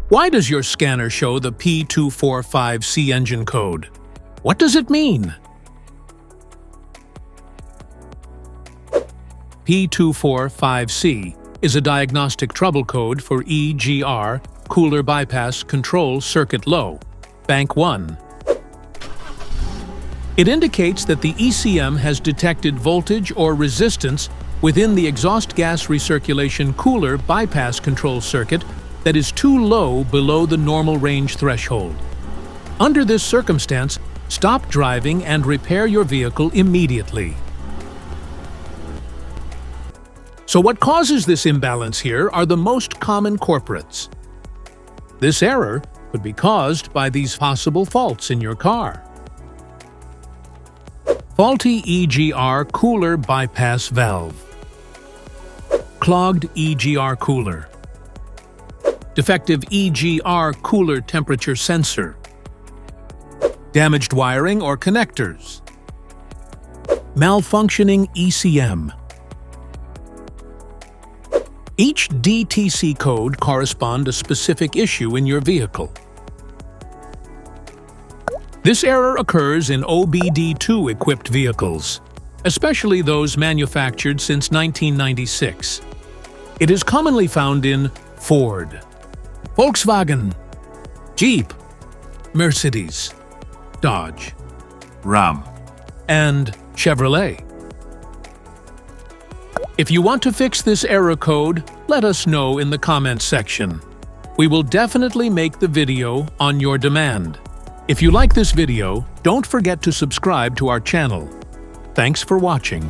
Why does your scanner show the P245C engine code? What does it mean? P245C is a diagnostic trouble code for EGR, Cooler Bypass Control Circuit Low, Bank 1. It indicates that the ECM has detected voltage or resistance within the exhaust gas recirculation cooler bypass control circuit that is too low below the normal range threshold. Under this circumstance, stop driving and repair your vehicle immediately. So what causes this imbalance here are the most common culprits. This error could be caused by these possible faults in your car. Faulty EGR cooler bypass valve. Clogged EGR cooler. Defective EGR cooler temperature sensor. Damaged wiring or connectors. Malfunctioning ECM. Each DTC code corresponds to a specific issue in your vehicle. This error occurs in OBD2 equipped vehicles, especially those manufactured since 1996. It is commonly found in Ford, Volkswagen, Jeep, Mercedes, Dodge, Ram, and Chevrolet. If you want to fix this error code, let us know in the comments section. We will definitely make the video on your demand. If you like this video, don't forget to subscribe to our channel. Thanks for watching.